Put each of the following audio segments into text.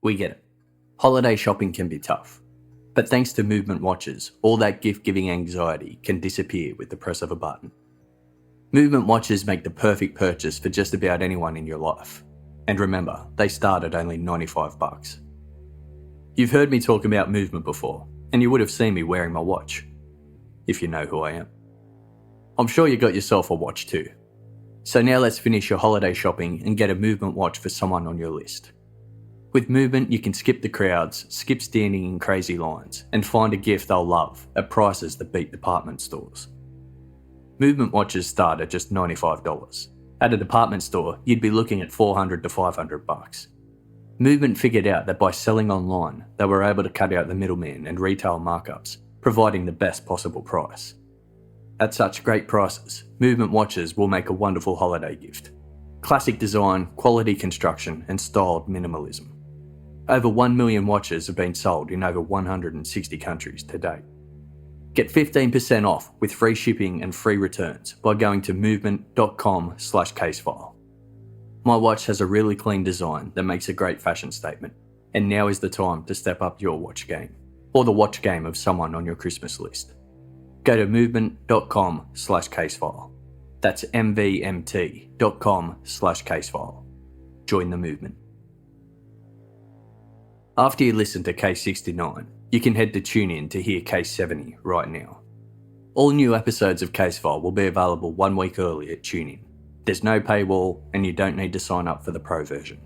We get it. Holiday shopping can be tough. But thanks to Movement Watches, all that gift-giving anxiety can disappear with the press of a button. Movement Watches make the perfect purchase for just about anyone in your life. And remember, they start at only $95. You've heard me talk about Movement before, and you would have seen me wearing my watch, if you know who I am. I'm sure you got yourself a watch too. So now let's finish your holiday shopping and get a Movement watch for someone on your list. With Movement, you can skip the crowds, skip standing in crazy lines, and find a gift they'll love at prices that beat department stores. Movement watches start at just $95. At a department store, you'd be looking at $400 to $500. Movement figured out that by selling online, they were able to cut out the middleman and retail markups, providing the best possible price. At such great prices, Movement watches will make a wonderful holiday gift. Classic design, quality construction, and styled minimalism. Over 1 million watches have been sold in over 160 countries to date. Get 15% off with free shipping and free returns by going to movement.com/casefile. My watch has a really clean design that makes a great fashion statement, and now is the time to step up your watch game, or the watch game of someone on your Christmas list. Go to movement.com/casefile. That's mvmt.com/casefile. Join the movement. After you listen to Case 69, you can head to TuneIn to hear Case 70 right now. All new episodes of Casefile will be available 1 week early at TuneIn. There's no paywall and you don't need to sign up for the pro version.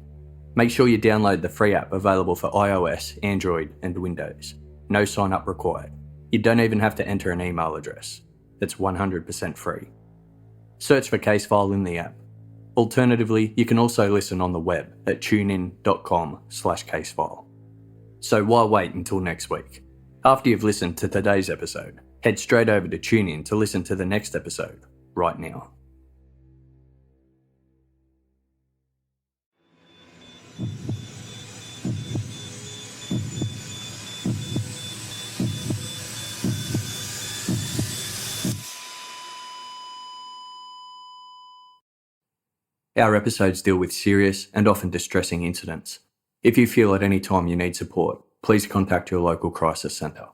Make sure you download the free app available for iOS, Android and Windows. No sign up required. You don't even have to enter an email address. It's 100% free. Search for Casefile in the app. Alternatively, you can also listen on the web at tunein.com/casefile. So why wait until next week? After you've listened to today's episode, head straight over to TuneIn to listen to the next episode right now. Our episodes deal with serious and often distressing incidents. If you feel at any time you need support, please contact your local crisis centre.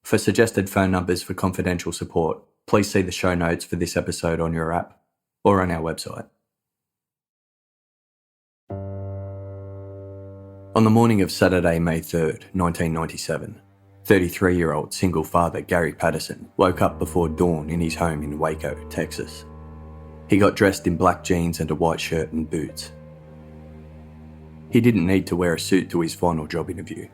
For suggested phone numbers for confidential support, please see the show notes for this episode on your app or on our website. On the morning of Saturday, May 3rd, 1997, 33-year-old single father Gary Patterson woke up before dawn in his home in Waco, Texas. He got dressed in black jeans and a white shirt and boots. He didn't need to wear a suit to his final job interview.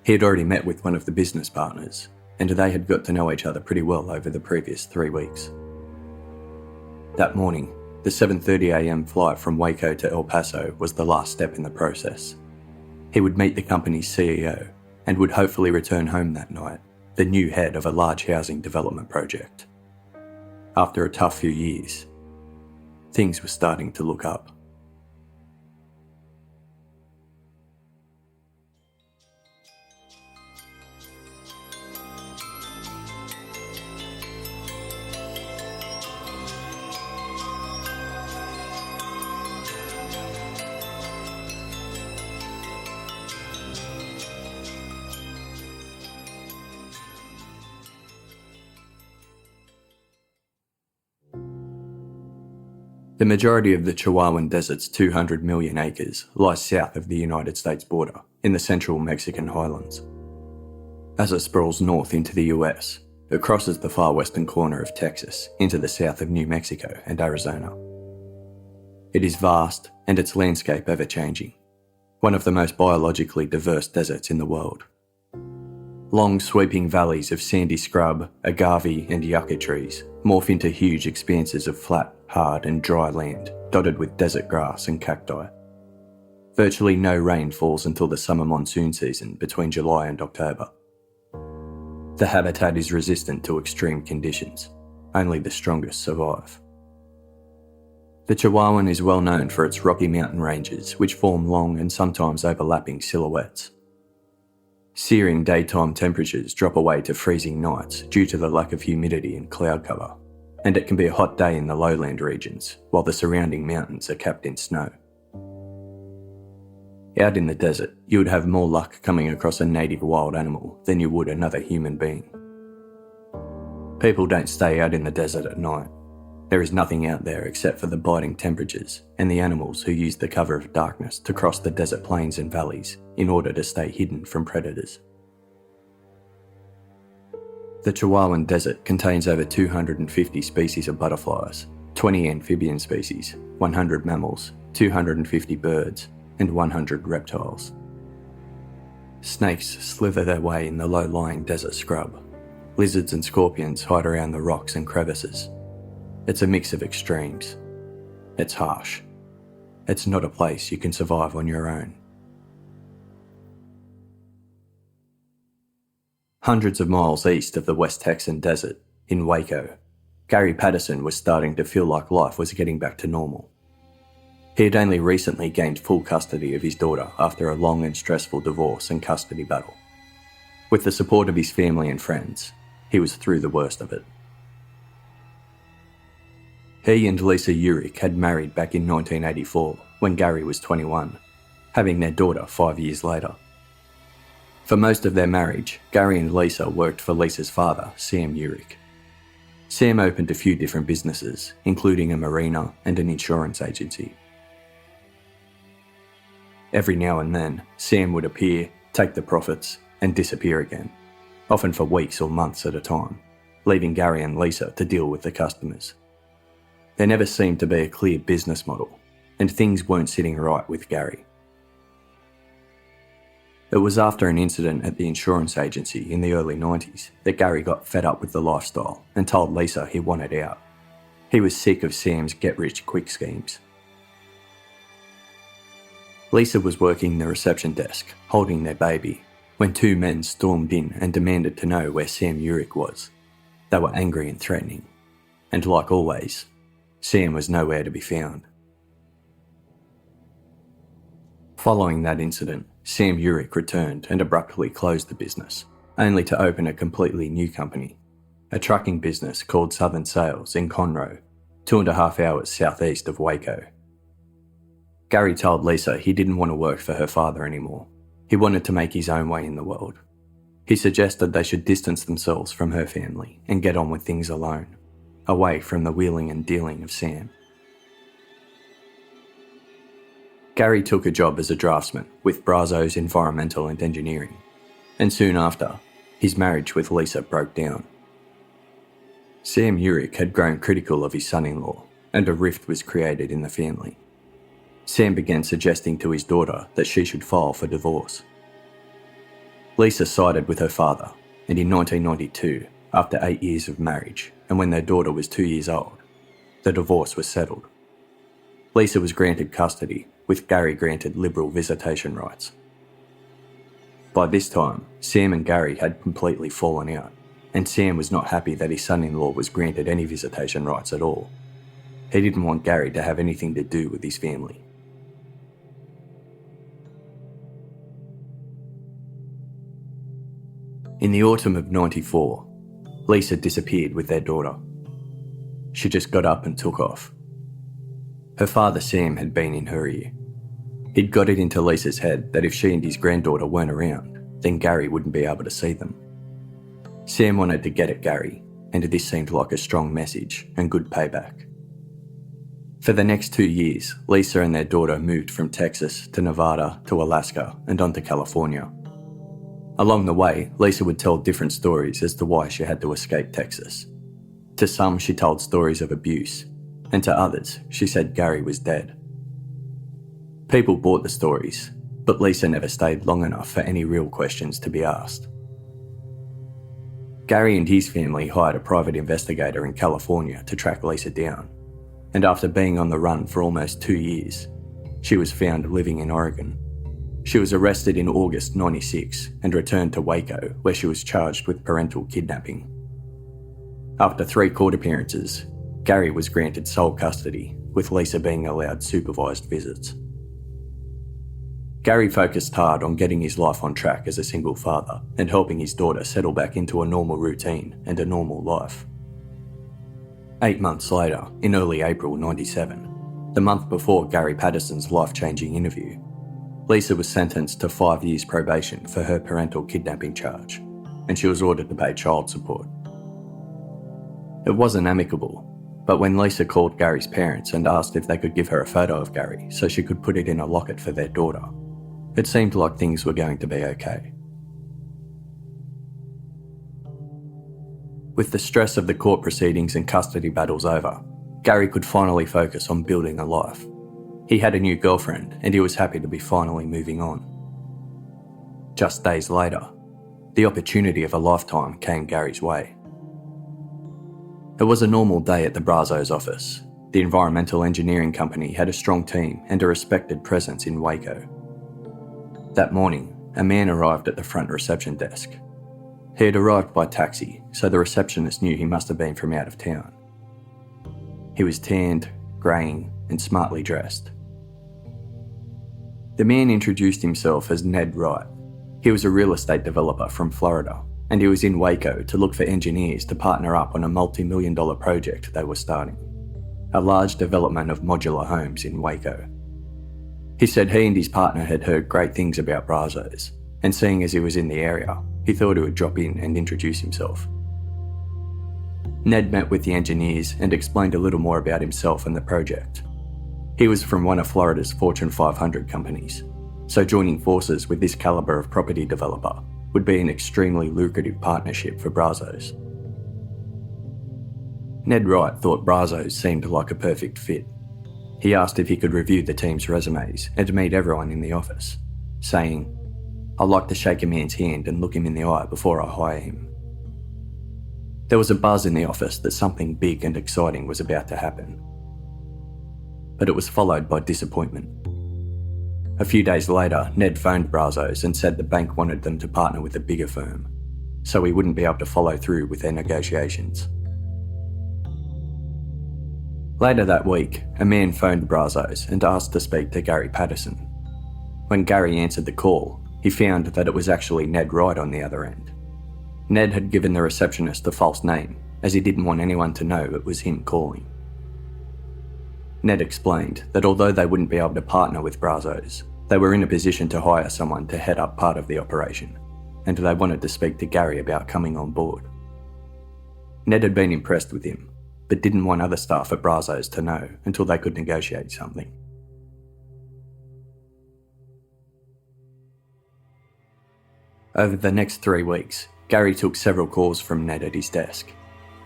He had already met with one of the business partners, and they had got to know each other pretty well over the previous 3 weeks. That morning, the 7:30 a.m. flight from Waco to El Paso was the last step in the process. He would meet the company's CEO and would hopefully return home that night, the new head of a large housing development project. After a tough few years, things were starting to look up. The majority of the Chihuahuan Desert's 200 million acres lies south of the United States border, in the central Mexican highlands. As it sprawls north into the US, it crosses the far western corner of Texas into the south of New Mexico and Arizona. It is vast and its landscape ever-changing, one of the most biologically diverse deserts in the world. Long sweeping valleys of sandy scrub, agave and yucca trees morph into huge expanses of flat, hard and dry land dotted with desert grass and cacti. Virtually no rain falls until the summer monsoon season between July and October. The habitat is resistant to extreme conditions. Only the strongest survive. The Chihuahuan is well known for its rocky mountain ranges, which form long and sometimes overlapping silhouettes. Searing daytime temperatures drop away to freezing nights due to the lack of humidity and cloud cover, and it can be a hot day in the lowland regions, while the surrounding mountains are capped in snow. Out in the desert, you would have more luck coming across a native wild animal than you would another human being. People don't stay out in the desert at night. There is nothing out there except for the biting temperatures and the animals who use the cover of darkness to cross the desert plains and valleys in order to stay hidden from predators. The Chihuahuan Desert contains over 250 species of butterflies, 20 amphibian species, 100 mammals, 250 birds, and 100 reptiles. Snakes slither their way in the low-lying desert scrub. Lizards and scorpions hide around the rocks and crevices. It's a mix of extremes. It's harsh. It's not a place you can survive on your own. Hundreds of miles east of the West Texan desert, in Waco, Gary Patterson was starting to feel like life was getting back to normal. He had only recently gained full custody of his daughter after a long and stressful divorce and custody battle. With the support of his family and friends, he was through the worst of it. He and Lisa Urick had married back in 1984 when Gary was 21, having their daughter 5 years later. For most of their marriage, Gary and Lisa worked for Lisa's father, Sam Urick. Sam opened a few different businesses, including a marina and an insurance agency. Every now and then, Sam would appear, take the profits, and disappear again, often for weeks or months at a time, leaving Gary and Lisa to deal with the customers. There never seemed to be a clear business model, and things weren't sitting right with Gary. It was after an incident at the insurance agency in the early 90s that Gary got fed up with the lifestyle and told Lisa he wanted out. He was sick of Sam's get-rich-quick schemes. Lisa was working the reception desk, holding their baby, when two men stormed in and demanded to know where Sam Urick was. They were angry and threatening, and like always, Sam was nowhere to be found. Following that incident, Sam Urick returned and abruptly closed the business, only to open a completely new company, a trucking business called Southern Sales in Conroe, 2.5 hours southeast of Waco. Gary told Lisa he didn't want to work for her father anymore. He wanted to make his own way in the world. He suggested they should distance themselves from her family and get on with things alone, away from the wheeling and dealing of Sam. Gary took a job as a draftsman with Brazos Environmental and Engineering, and soon after, his marriage with Lisa broke down. Sam Urick had grown critical of his son-in-law, and a rift was created in the family. Sam began suggesting to his daughter that she should file for divorce. Lisa sided with her father, and in 1992, after 8 years of marriage, and when their daughter was 2 years old, the divorce was settled. Lisa was granted custody, with Gary granted liberal visitation rights. By this time, Sam and Gary had completely fallen out, and Sam was not happy that his son-in-law was granted any visitation rights at all. He didn't want Gary to have anything to do with his family. In the autumn of '94, Lisa disappeared with their daughter. She just got up and took off. Her father Sam had been in her ear. He'd got it into Lisa's head that if she and his granddaughter weren't around, then Gary wouldn't be able to see them. Sam wanted to get at Gary, and this seemed like a strong message and good payback. For the next 2 years, Lisa and their daughter moved from Texas to Nevada to Alaska and on to California. Along the way, Lisa would tell different stories as to why she had to escape Texas. To some, she told stories of abuse, and to others, she said Gary was dead. People bought the stories, but Lisa never stayed long enough for any real questions to be asked. Gary and his family hired a private investigator in California to track Lisa down, and after being on the run for almost 2 years, she was found living in Oregon. She was arrested in August '96 and returned to Waco, where she was charged with parental kidnapping. After 3 court appearances, Gary was granted sole custody, with Lisa being allowed supervised visits. Gary focused hard on getting his life on track as a single father and helping his daughter settle back into a normal routine and a normal life. 8 months later, in early April '97, the month before Gary Patterson's life-changing interview, Lisa was sentenced to 5 years probation for her parental kidnapping charge, and she was ordered to pay child support. It wasn't amicable, but when Lisa called Gary's parents and asked if they could give her a photo of Gary so she could put it in a locket for their daughter, it seemed like things were going to be okay. With the stress of the court proceedings and custody battles over, Gary could finally focus on building a life. He had a new girlfriend and he was happy to be finally moving on. Just days later, the opportunity of a lifetime came Gary's way. It was a normal day at the Brazos office. The environmental engineering company had a strong team and a respected presence in Waco. That morning, a man arrived at the front reception desk. He had arrived by taxi, so the receptionist knew he must have been from out of town. He was tanned, greying, and smartly dressed. The man introduced himself as Ned Wright. He was a real estate developer from Florida, and he was in Waco to look for engineers to partner up on a multi-million-dollar project they were starting, a large development of modular homes in Waco. He said he and his partner had heard great things about Brazos, and seeing as he was in the area, he thought he would drop in and introduce himself. Ned met with the engineers and explained a little more about himself and the project. He was from one of Florida's Fortune 500 companies, so joining forces with this calibre of property developer would be an extremely lucrative partnership for Brazos. Ned Wright thought Brazos seemed like a perfect fit. He asked if he could review the team's resumes and to meet everyone in the office, saying, "I'd like to shake a man's hand and look him in the eye before I hire him." There was a buzz in the office that something big and exciting was about to happen. But it was followed by disappointment. A few days later, Ned phoned Brazos and said the bank wanted them to partner with a bigger firm, so he wouldn't be able to follow through with their negotiations. Later that week, a man phoned Brazos and asked to speak to Gary Patterson. When Gary answered the call, he found that it was actually Ned Wright on the other end. Ned had given the receptionist a false name, as he didn't want anyone to know it was him calling. Ned explained that although they wouldn't be able to partner with Brazos, they were in a position to hire someone to head up part of the operation, and they wanted to speak to Gary about coming on board. Ned had been impressed with him, but didn't want other staff at Brazos to know until they could negotiate something. Over the next 3 weeks, Gary took several calls from Ned at his desk.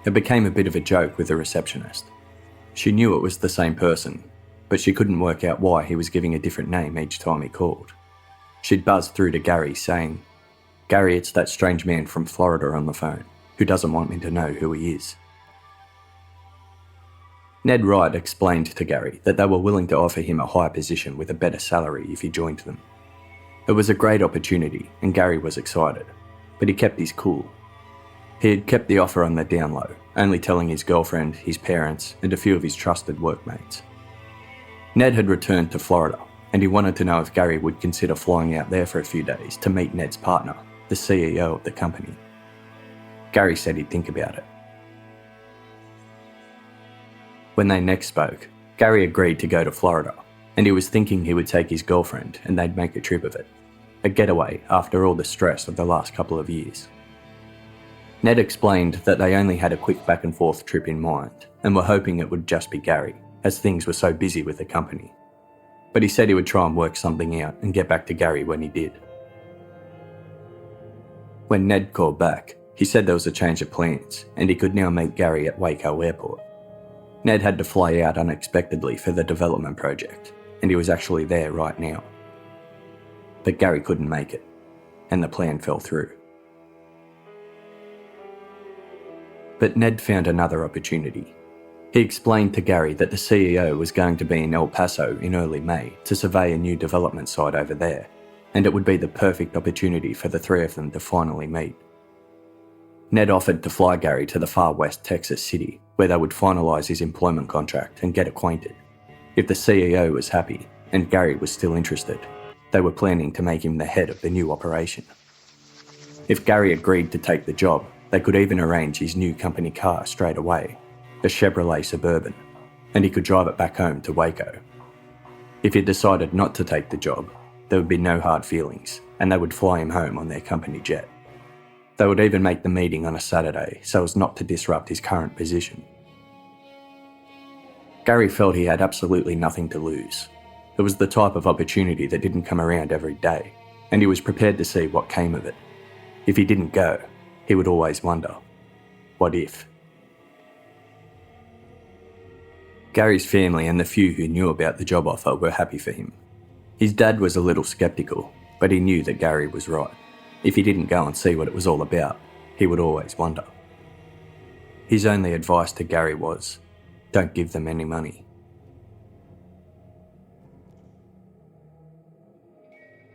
It became a bit of a joke with the receptionist. She knew it was the same person, but she couldn't work out why he was giving a different name each time he called. She'd buzzed through to Gary saying, "Gary, it's that strange man from Florida on the phone, who doesn't want me to know who he is." Ned Wright explained to Gary that they were willing to offer him a higher position with a better salary if he joined them. It was a great opportunity and Gary was excited, but he kept his cool. He had kept the offer on the down low, only telling his girlfriend, his parents, and a few of his trusted workmates. Ned had returned to Florida, and he wanted to know if Gary would consider flying out there for a few days to meet Ned's partner, the CEO of the company. Gary said he'd think about it. When they next spoke, Gary agreed to go to Florida, and he was thinking he would take his girlfriend and they'd make a trip of it, a getaway after all the stress of the last couple of years. Ned explained that they only had a quick back and forth trip in mind and were hoping it would just be Gary, as things were so busy with the company. But he said he would try and work something out and get back to Gary when he did. When Ned called back, he said there was a change of plans and he could now meet Gary at Waco Airport. Ned had to fly out unexpectedly for the development project, and he was actually there right now. But Gary couldn't make it, and the plan fell through. But Ned found another opportunity. He explained to Gary that the CEO was going to be in El Paso in early May to survey a new development site over there, and it would be the perfect opportunity for the three of them to finally meet. Ned offered to fly Gary to the far west Texas city, where they would finalise his employment contract and get acquainted. If the CEO was happy, and Gary was still interested, they were planning to make him the head of the new operation. If Gary agreed to take the job, they could even arrange his new company car straight away, a Chevrolet Suburban, and he could drive it back home to Waco. If he decided not to take the job, There would be no hard feelings, and they would fly him home on their company jet. They would even make the meeting on a Saturday so as not to disrupt his current position. Gary felt he had absolutely nothing to lose. It was the type of opportunity that didn't come around every day, and he was prepared to see what came of it. If he didn't go, he would always wonder, what if? Gary's family and the few who knew about the job offer were happy for him. His dad was a little sceptical, but he knew that Gary was right. If he didn't go and see what it was all about, he would always wonder. His only advice to Gary was, don't give them any money.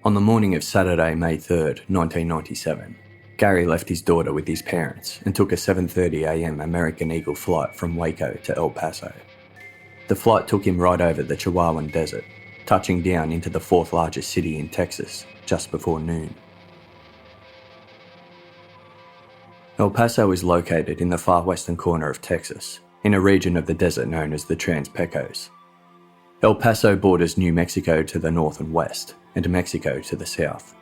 On the morning of Saturday, May 3rd, 1997, Gary left his daughter with his parents and took a 7:30 a.m. American Eagle flight from Waco to El Paso. The flight took him right over the Chihuahuan Desert, touching down into the fourth largest city in Texas just before noon. El Paso is located in the far western corner of Texas, in a region of the desert known as the Trans-Pecos. El Paso borders New Mexico to the north and west, and Mexico to the south.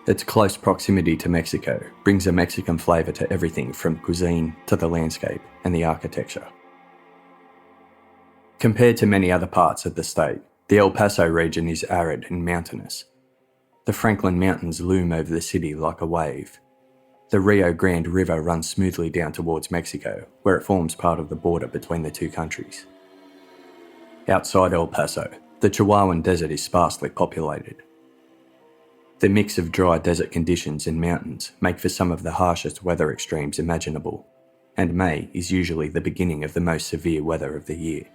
Its close proximity to Mexico brings a Mexican flavour to everything from cuisine to the landscape and the architecture. Compared to many other parts of the state, the El Paso region is arid and mountainous. The Franklin Mountains loom over the city like a wave. The Rio Grande River runs smoothly down towards Mexico, where it forms part of the border between the two countries. Outside El Paso, the Chihuahuan Desert is sparsely populated. The mix of dry desert conditions and mountains make for some of the harshest weather extremes imaginable, and May is usually the beginning of the most severe weather of the year.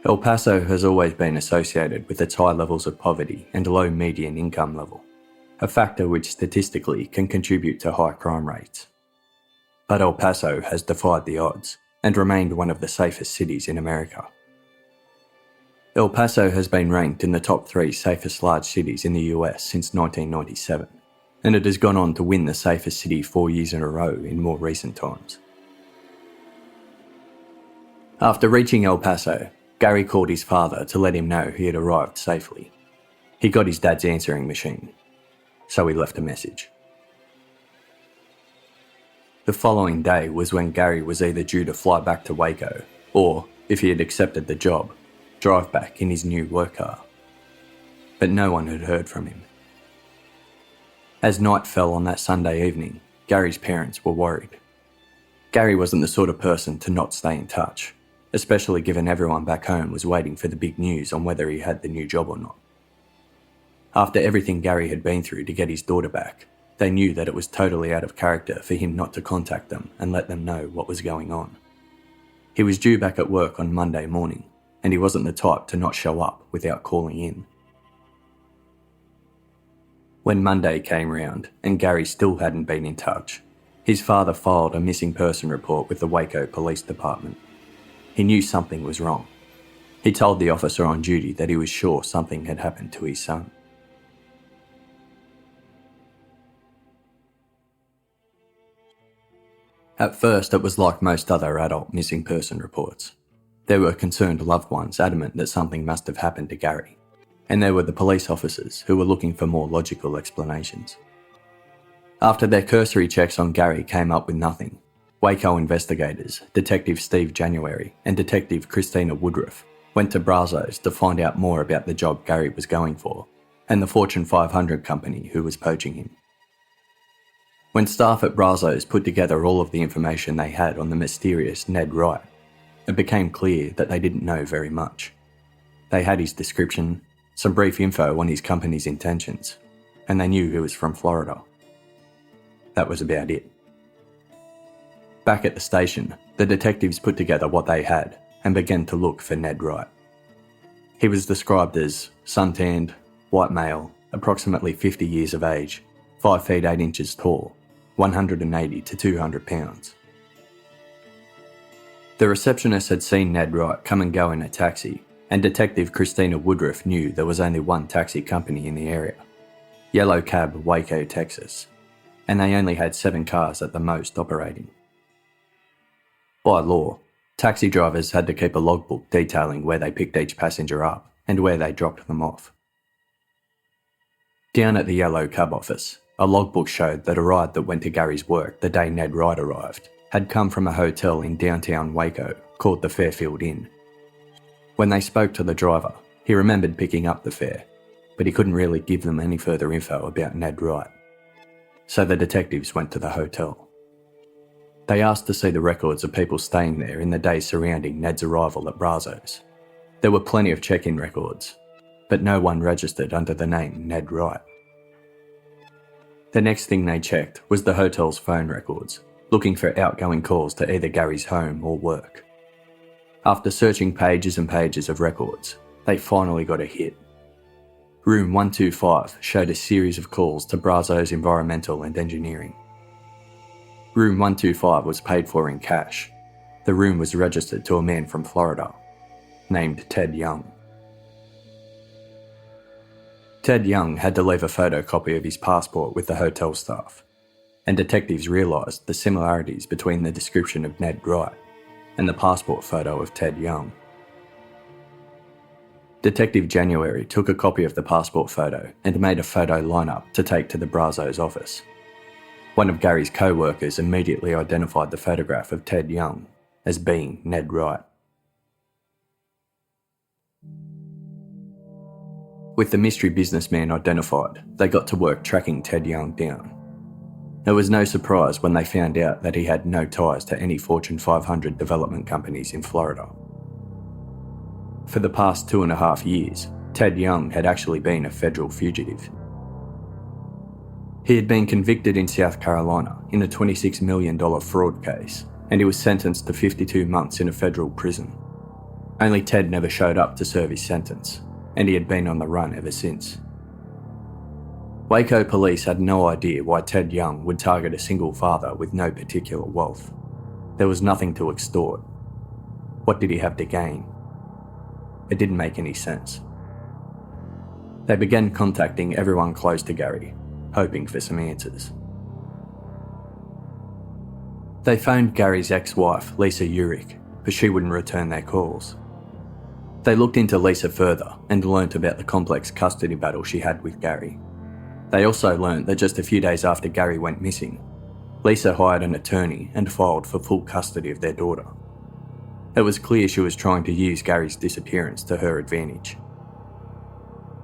El Paso has always been associated with its high levels of poverty and low median income level, a factor which statistically can contribute to high crime rates. But El Paso has defied the odds and remained one of the safest cities in America. El Paso has been ranked in the top 3 safest large cities in the US since 1997, and it has gone on to win the safest city 4 years in a row in more recent times. After reaching El Paso, Gary called his father to let him know he had arrived safely. He got his dad's answering machine, so he left a message. The following day was when Gary was either due to fly back to Waco, or, if he had accepted the job, drive back in his new work car. But no one had heard from him. As night fell on that Sunday evening, Gary's parents were worried. Gary wasn't the sort of person to not stay in touch, especially given everyone back home was waiting for the big news on whether he had the new job or not. After everything Gary had been through to get his daughter back, they knew that it was totally out of character for him not to contact them and let them know what was going on. He was due back at work on Monday morning, and he wasn't the type to not show up without calling in. When Monday came round and Gary still hadn't been in touch, his father filed a missing person report with the Waco Police Department. He knew something was wrong. He told the officer on duty that he was sure something had happened to his son. At first, it was like most other adult missing person reports. There were concerned loved ones adamant that something must have happened to Gary, and there were the police officers who were looking for more logical explanations. After their cursory checks on Gary came up with nothing, Waco investigators, Detective Steve January and Detective Christina Woodruff, went to Brazos to find out more about the job Gary was going for and the Fortune 500 company who was poaching him. When staff at Brazos put together all of the information they had on the mysterious Ned Wright, it became clear that they didn't know very much. They had his description, some brief info on his company's intentions, and they knew he was from Florida. That was about it. Back at the station, the detectives put together what they had and began to look for Ned Wright. He was described as suntanned, white male, approximately 50 years of age, 5 feet 8 inches tall, 180 to 200 pounds. The receptionist had seen Ned Wright come and go in a taxi, and Detective Christina Woodruff knew there was only one taxi company in the area, Yellow Cab, Waco, Texas, and they only had 7 cars at the most operating. By law, taxi drivers had to keep a logbook detailing where they picked each passenger up and where they dropped them off. Down at the yellow cab office, a logbook showed that a ride that went to Gary's work the day Ned Wright arrived had come from a hotel in downtown Waco called the Fairfield Inn. When they spoke to the driver, he remembered picking up the fare, but he couldn't really give them any further info about Ned Wright. So the detectives went to the hotel. They asked to see the records of people staying there in the days surrounding Ned's arrival at Brazos. There were plenty of check-in records, but no one registered under the name Ned Wright. The next thing they checked was the hotel's phone records, looking for outgoing calls to either Gary's home or work. After searching pages and pages of records, they finally got a hit. Room 125 showed a series of calls to Brazos Environmental and Engineering. Room 125 was paid for in cash. The room was registered to a man from Florida, named Ted Young. Ted Young had to leave a photocopy of his passport with the hotel staff, and detectives realised the similarities between the description of Ned Wright and the passport photo of Ted Young. Detective January took a copy of the passport photo and made a photo lineup to take to the Brazos office. One of Gary's co-workers immediately identified the photograph of Ted Young as being Ned Wright. With the mystery businessman identified, they got to work tracking Ted Young down. It was no surprise when they found out that he had no ties to any Fortune 500 development companies in Florida. For the past 2.5 years, Ted Young had actually been a federal fugitive. He had been convicted in South Carolina in a $26 million fraud case, and he was sentenced to 52 months in a federal prison. Only Ted never showed up to serve his sentence, and he had been on the run ever since. Waco police had no idea why Ted Young would target a single father with no particular wealth. There was nothing to extort. What did he have to gain? It didn't make any sense. They began contacting everyone close to Gary, hoping for some answers. They phoned Gary's ex-wife, Lisa Urick, but she wouldn't return their calls. They looked into Lisa further and learnt about the complex custody battle she had with Gary. They also learnt that just a few days after Gary went missing, Lisa hired an attorney and filed for full custody of their daughter. It was clear she was trying to use Gary's disappearance to her advantage.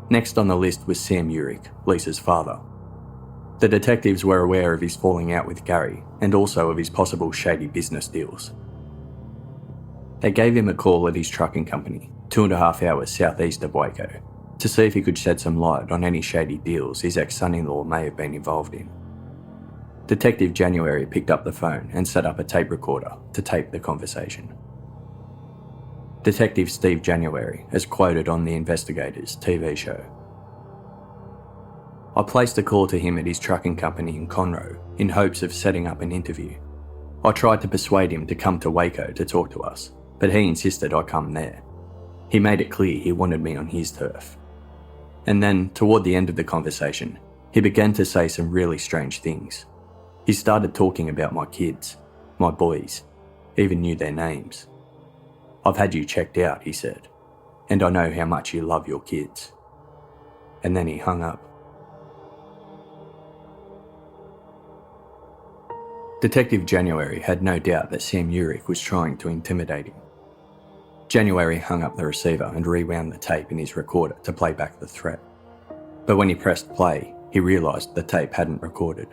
Next on the list was Sam Urick, Lisa's father. The detectives were aware of his falling out with Gary and also of his possible shady business deals. They gave him a call at his trucking company, 2.5 hours southeast of Waco, to see if he could shed some light on any shady deals his ex-son-in-law may have been involved in. Detective January picked up the phone and set up a tape recorder to tape the conversation. Detective Steve January is quoted on The Investigators TV show. I placed a call to him at his trucking company in Conroe in hopes of setting up an interview. I tried to persuade him to come to Waco to talk to us, but he insisted I come there. He made it clear he wanted me on his turf. And then, toward the end of the conversation, he began to say some really strange things. He started talking about my kids, my boys, even knew their names. I've had you checked out, he said, and I know how much you love your kids. And then he hung up. Detective January had no doubt that Sam Urick was trying to intimidate him. January hung up the receiver and rewound the tape in his recorder to play back the threat. But when he pressed play, he realised the tape hadn't recorded.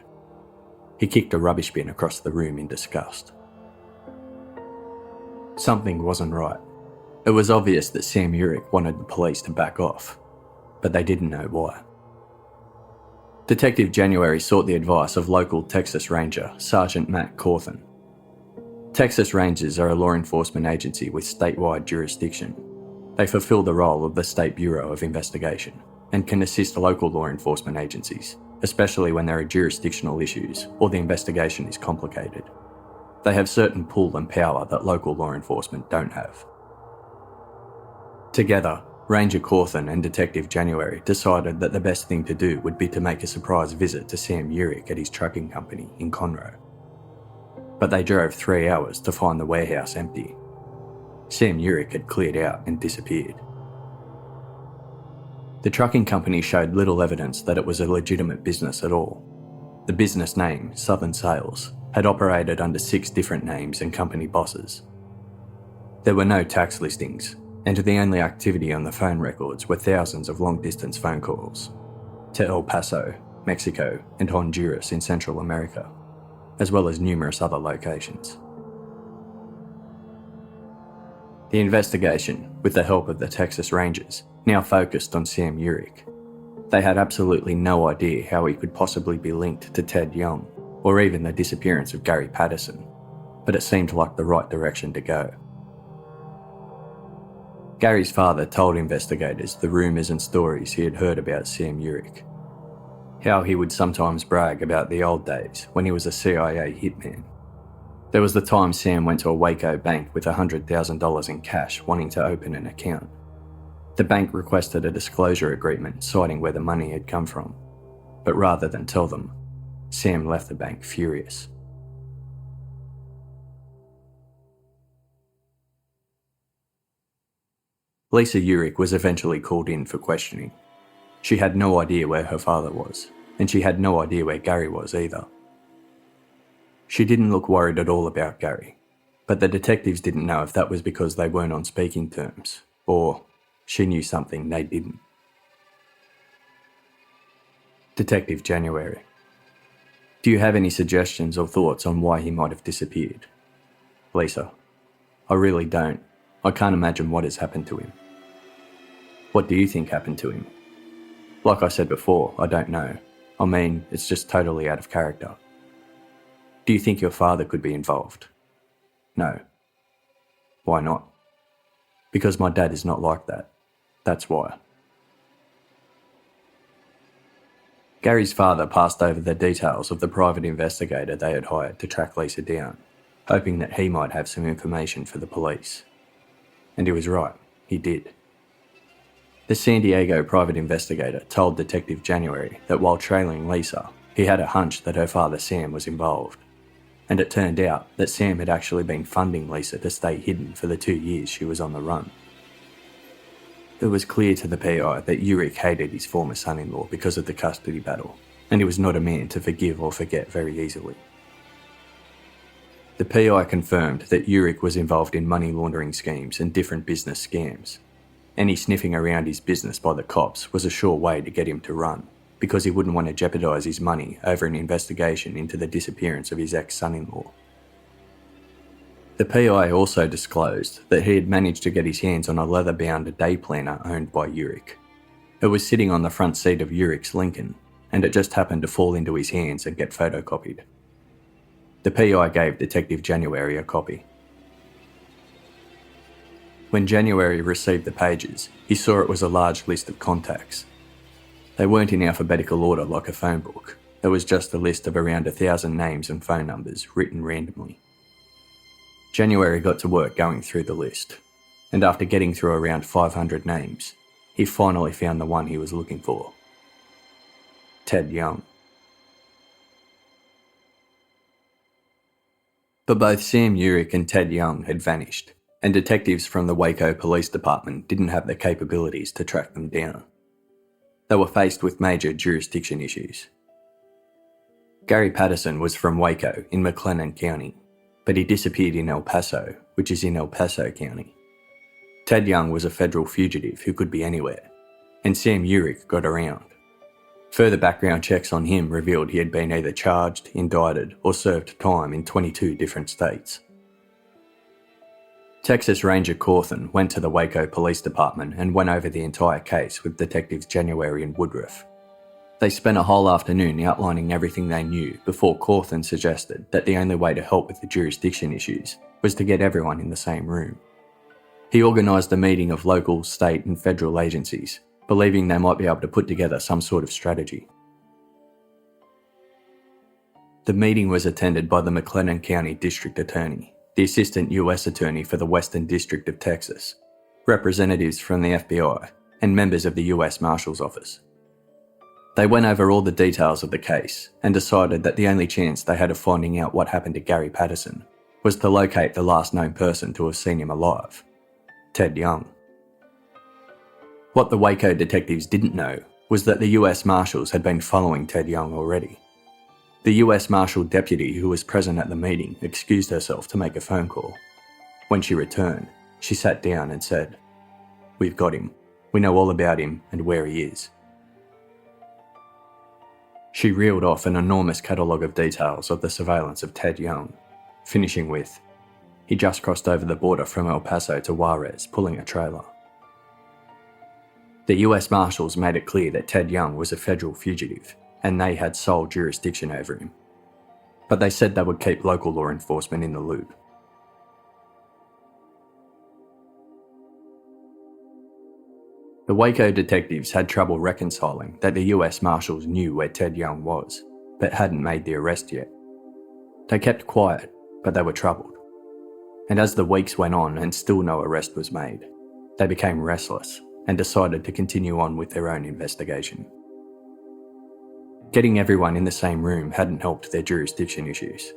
He kicked a rubbish bin across the room in disgust. Something wasn't right. It was obvious that Sam Urick wanted the police to back off, but they didn't know why. Detective January sought the advice of local Texas Ranger, Sergeant Matt Cawthon. Texas Rangers are a law enforcement agency with statewide jurisdiction. They fulfill the role of the State Bureau of Investigation and can assist local law enforcement agencies, especially when there are jurisdictional issues or the investigation is complicated. They have certain pull and power that local law enforcement don't have. Together, Ranger Cawthon and Detective January decided that the best thing to do would be to make a surprise visit to Sam Urick at his trucking company in Conroe. But they drove 3 hours to find the warehouse empty. Sam Urick had cleared out and disappeared. The trucking company showed little evidence that it was a legitimate business at all. The business name, Southern Sales, had operated under 6 different names and company bosses. There were no tax listings, and the only activity on the phone records were thousands of long-distance phone calls to El Paso, Mexico, and Honduras in Central America, as well as numerous other locations. The investigation, with the help of the Texas Rangers, now focused on Sam Urick. They had absolutely no idea how he could possibly be linked to Ted Young, or even the disappearance of Gary Patterson, but it seemed like the right direction to go. Gary's father told investigators the rumours and stories he had heard about Sam Urick. How he would sometimes brag about the old days when he was a CIA hitman. There was the time Sam went to a Waco bank with $100,000 in cash wanting to open an account. The bank requested a disclosure agreement citing where the money had come from, but rather than tell them, Sam left the bank furious. Lisa Urick was eventually called in for questioning. She had no idea where her father was, and she had no idea where Gary was either. She didn't look worried at all about Gary, but the detectives didn't know if that was because they weren't on speaking terms, or she knew something they didn't. Detective January. Do you have any suggestions or thoughts on why he might have disappeared? Lisa. I really don't. I can't imagine what has happened to him. What do you think happened to him? Like I said before, I don't know. I mean, it's just totally out of character. Do you think your father could be involved? No. Why not? Because my dad is not like that. That's why. Gary's father passed over the details of the private investigator they had hired to track Lisa down, hoping that he might have some information for the police. And he was right, he did. The San Diego private investigator told Detective January that while trailing Lisa, he had a hunch that her father Sam was involved. And it turned out that Sam had actually been funding Lisa to stay hidden for the 2 years she was on the run. It was clear to the PI that Urick hated his former son-in-law because of the custody battle, and he was not a man to forgive or forget very easily. The PI confirmed that Urick was involved in money laundering schemes and different business scams. Any sniffing around his business by the cops was a sure way to get him to run, because he wouldn't want to jeopardise his money over an investigation into the disappearance of his ex-son-in-law. The PI also disclosed that he had managed to get his hands on a leather-bound day planner owned by Urick. It was sitting on the front seat of Urick's Lincoln, and it just happened to fall into his hands and get photocopied. The PI gave Detective January a copy. When January received the pages, he saw it was a large list of contacts. They weren't in alphabetical order like a phone book. It was just a list of around 1,000 names and phone numbers written randomly. January got to work going through the list, and after getting through around 500 names, he finally found the one he was looking for. Ted Young. But both Sam Urick and Ted Young had vanished, and detectives from the Waco Police Department didn't have the capabilities to track them down. They were faced with major jurisdiction issues. Gary Patterson was from Waco in McLennan County, but he disappeared in El Paso, which is in El Paso County. Ted Young was a federal fugitive who could be anywhere, and Sam Urick got around. Further background checks on him revealed he had been either charged, indicted, or served time in 22 different states. Texas Ranger Cawthon went to the Waco Police Department and went over the entire case with Detectives January and Woodruff. They spent a whole afternoon outlining everything they knew before Cawthon suggested that the only way to help with the jurisdiction issues was to get everyone in the same room. He organised a meeting of local, state and federal agencies, believing they might be able to put together some sort of strategy. The meeting was attended by the McLennan County District Attorney, the Assistant U.S. Attorney for the Western District of Texas, representatives from the FBI, and members of the U.S. Marshal's Office. They went over all the details of the case and decided that the only chance they had of finding out what happened to Gary Patterson was to locate the last known person to have seen him alive, Ted Young. What the Waco detectives didn't know was that the US Marshals had been following Ted Young already. The US Marshal deputy who was present at the meeting excused herself to make a phone call. When she returned, she sat down and said, "We've got him. We know all about him and where he is." She reeled off an enormous catalogue of details of the surveillance of Ted Young, finishing with, "He just crossed over the border from El Paso to Juarez, pulling a trailer." The US Marshals made it clear that Ted Young was a federal fugitive, and they had sole jurisdiction over him. But they said they would keep local law enforcement in the loop. The Waco detectives had trouble reconciling that the US Marshals knew where Ted Young was, but hadn't made the arrest yet. They kept quiet, but they were troubled. And as the weeks went on and still no arrest was made, they became restless and decided to continue on with their own investigation. Getting everyone in the same room hadn't helped their jurisdiction issues.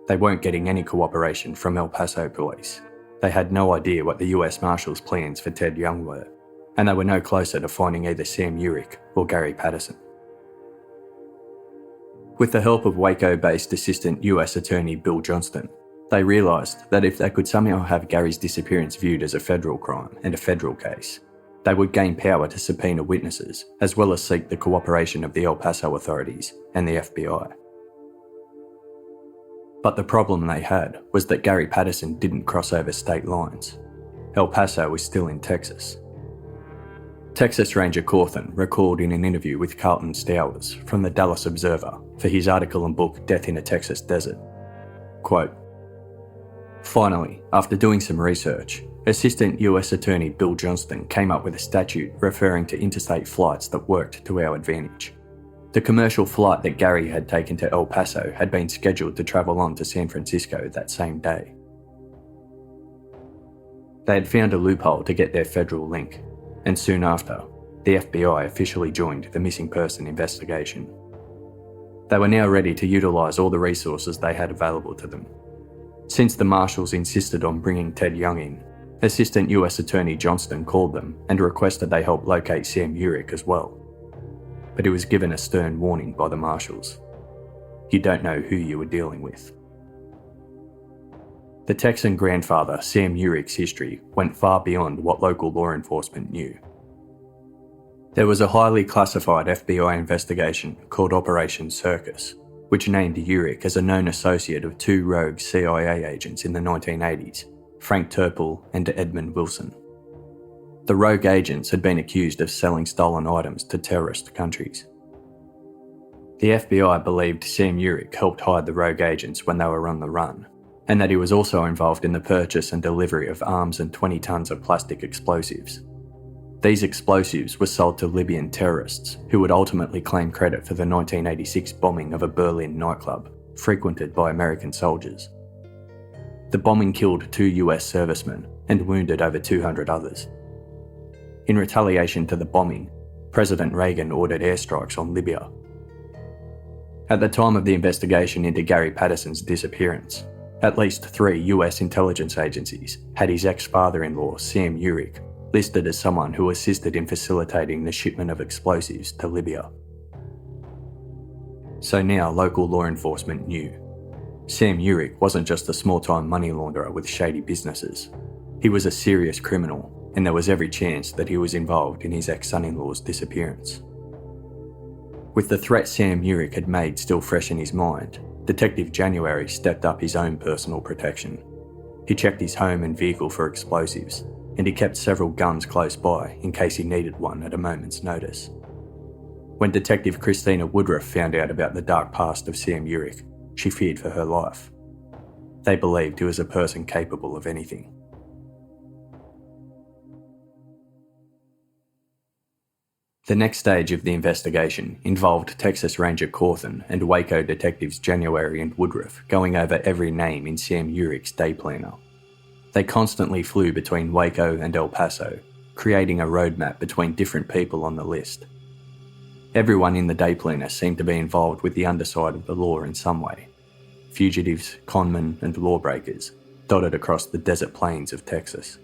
They weren't getting any cooperation from El Paso police. They had no idea what the US Marshals' plans for Ted Young were, and they were no closer to finding either Sam Urick or Gary Patterson. With the help of Waco-based Assistant US Attorney Bill Johnston, they realised that if they could somehow have Gary's disappearance viewed as a federal crime and a federal case, they would gain power to subpoena witnesses, as well as seek the cooperation of the El Paso authorities and the FBI. But the problem they had was that Gary Patterson didn't cross over state lines. El Paso was still in Texas. Texas Ranger Cawthon recalled in an interview with Carlton Stowers from the Dallas Observer for his article and book Death in a Texas Desert. Quote, "Finally, after doing some research, Assistant US Attorney Bill Johnston came up with a statute referring to interstate flights that worked to our advantage. The commercial flight that Gary had taken to El Paso had been scheduled to travel on to San Francisco that same day. They had found a loophole to get their federal link, and soon after, the FBI officially joined the missing person investigation. They were now ready to utilise all the resources they had available to them. Since the Marshals insisted on bringing Ted Young in, Assistant US Attorney Johnston called them and requested they help locate Sam Urick as well. But he was given a stern warning by the Marshals. You don't know who you were dealing with. The Texan grandfather, Sam Urick's history, went far beyond what local law enforcement knew. There was a highly classified FBI investigation called Operation Circus, which named Urick as a known associate of two rogue CIA agents in the 1980s, Frank Turple and Edmund Wilson. The rogue agents had been accused of selling stolen items to terrorist countries. The FBI believed Sam Urick helped hide the rogue agents when they were on the run, and that he was also involved in the purchase and delivery of arms and 20 tons of plastic explosives. These explosives were sold to Libyan terrorists who would ultimately claim credit for the 1986 bombing of a Berlin nightclub frequented by American soldiers. The bombing killed 2 US servicemen and wounded over 200 others. In retaliation to the bombing, President Reagan ordered airstrikes on Libya. At the time of the investigation into Gary Patterson's disappearance, at least 3 US intelligence agencies had his ex-father-in-law, Sam Urick, listed as someone who assisted in facilitating the shipment of explosives to Libya. So now local law enforcement knew. Sam Urick wasn't just a small-time money launderer with shady businesses. He was a serious criminal, and there was every chance that he was involved in his ex-son-in-law's disappearance. With the threat Sam Urick had made still fresh in his mind, Detective January stepped up his own personal protection. He checked his home and vehicle for explosives, and he kept several guns close by in case he needed one at a moment's notice. When Detective Christina Woodruff found out about the dark past of Sam Urick, she feared for her life. They believed he was a person capable of anything. The next stage of the investigation involved Texas Ranger Cawthon and Waco detectives January and Woodruff going over every name in Sam Urick's day planner. They constantly flew between Waco and El Paso, creating a roadmap between different people on the list. Everyone in the day planner seemed to be involved with the underside of the law in some way. Fugitives, conmen and lawbreakers dotted across the desert plains of Texas.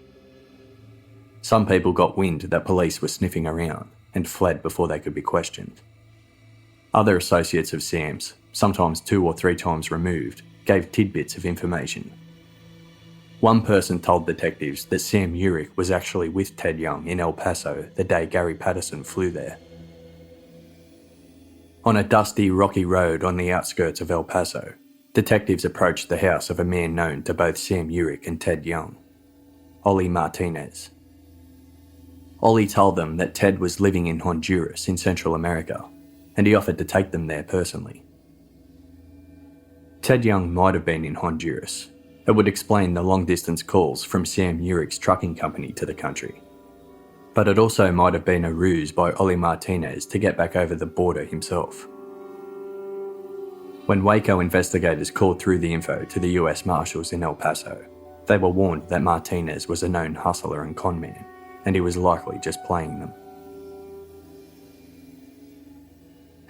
Some people got wind that police were sniffing around and fled before they could be questioned. Other associates of Sam's, sometimes 2 or 3 times removed, gave tidbits of information. One person told detectives that Sam Urick was actually with Ted Young in El Paso the day Gary Patterson flew there. On a dusty, rocky road on the outskirts of El Paso, detectives approached the house of a man known to both Sam Urick and Ted Young, Ollie Martinez. Ollie told them that Ted was living in Honduras in Central America, and he offered to take them there personally. Ted Young might have been in Honduras. It would explain the long-distance calls from Sam Urick's trucking company to the country. But it also might have been a ruse by Ollie Martinez to get back over the border himself. When Waco investigators called through the info to the US Marshals in El Paso, they were warned that Martinez was a known hustler and conman, and he was likely just playing them.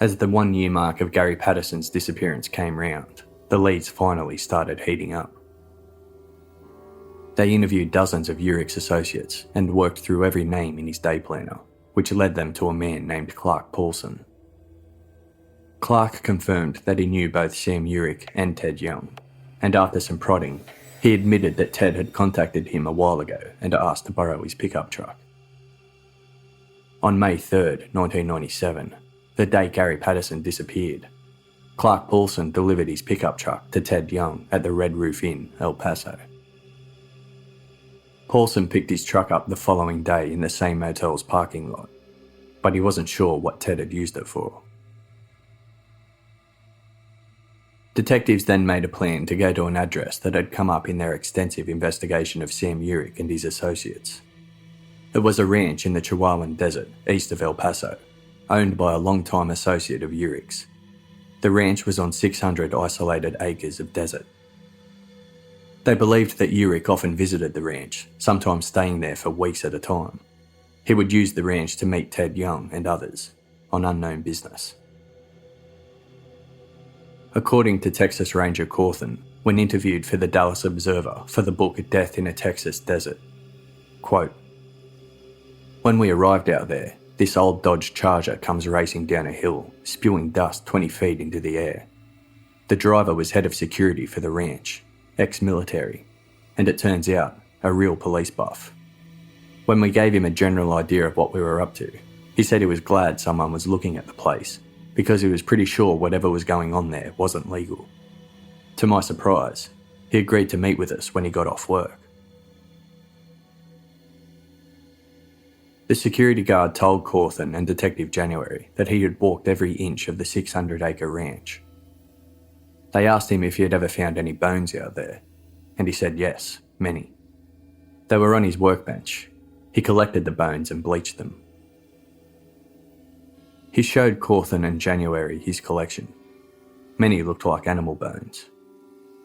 As the 1-year mark of Gary Patterson's disappearance came round, the leads finally started heating up. They interviewed dozens of Urick's associates and worked through every name in his day planner, which led them to a man named Clark Paulson. Clark confirmed that he knew both Sam Urick and Ted Young, and after some prodding, he admitted that Ted had contacted him a while ago and asked to borrow his pickup truck. On May 3rd, 1997, the day Gary Patterson disappeared, Clark Paulson delivered his pickup truck to Ted Young at the Red Roof Inn, El Paso. Paulson picked his truck up the following day in the same motel's parking lot, but he wasn't sure what Ted had used it for. Detectives then made a plan to go to an address that had come up in their extensive investigation of Sam Urick and his associates. It was a ranch in the Chihuahuan Desert, east of El Paso, owned by a long-time associate of Urick's. The ranch was on 600 isolated acres of desert. They believed that Urick often visited the ranch, sometimes staying there for weeks at a time. He would use the ranch to meet Ted Young and others, on unknown business. According to Texas Ranger Cawthon, when interviewed for the Dallas Observer for the book Death in a Texas Desert, quote, "When we arrived out there, this old Dodge Charger comes racing down a hill, spewing dust 20 feet into the air. The driver was head of security for the ranch, ex-military, and it turns out, a real police buff. When we gave him a general idea of what we were up to, he said he was glad someone was looking at the place, because he was pretty sure whatever was going on there wasn't legal. To my surprise, he agreed to meet with us when he got off work." The security guard told Cawthon and Detective January that he had walked every inch of the 600-acre ranch. They asked him if he had ever found any bones out there, and he said yes, many. They were on his workbench. He collected the bones and bleached them. He showed Cawthon and January his collection. Many looked like animal bones.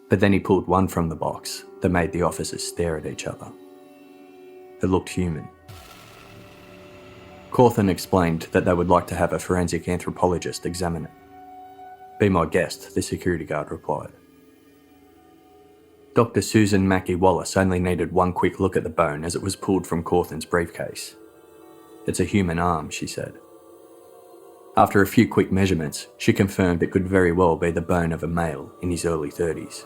But then he pulled one from the box that made the officers stare at each other. It looked human. Cawthon explained that they would like to have a forensic anthropologist examine it. "Be my guest," the security guard replied. Dr. Susan Mackey Wallace only needed one quick look at the bone as it was pulled from Cawthon's briefcase. "It's a human arm," she said. After a few quick measurements, she confirmed it could very well be the bone of a male in his early 30s.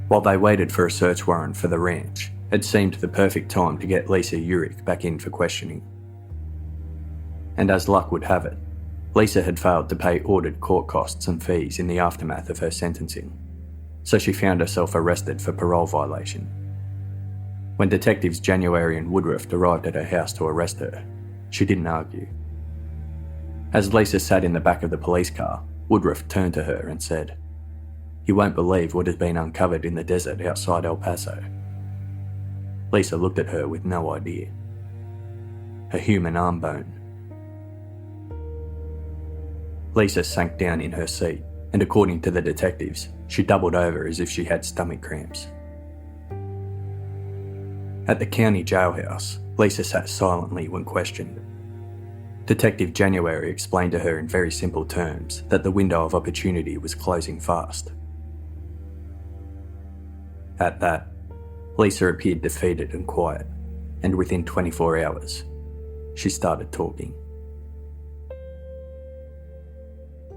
While they waited for a search warrant for the ranch, it seemed the perfect time to get Lisa Urick back in for questioning. And as luck would have it, Lisa had failed to pay ordered court costs and fees in the aftermath of her sentencing, so she found herself arrested for parole violation. When detectives January and Woodruff arrived at her house to arrest her, she didn't argue. As Lisa sat in the back of the police car, Woodruff turned to her and said, "You won't believe what has been uncovered in the desert outside El Paso." Lisa looked at her with no idea. A human arm bone. Lisa sank down in her seat, and according to the detectives, she doubled over as if she had stomach cramps. At the county jailhouse, Lisa sat silently when questioned. Detective January explained to her in very simple terms that the window of opportunity was closing fast. At that, Lisa appeared defeated and quiet, and within 24 hours, she started talking.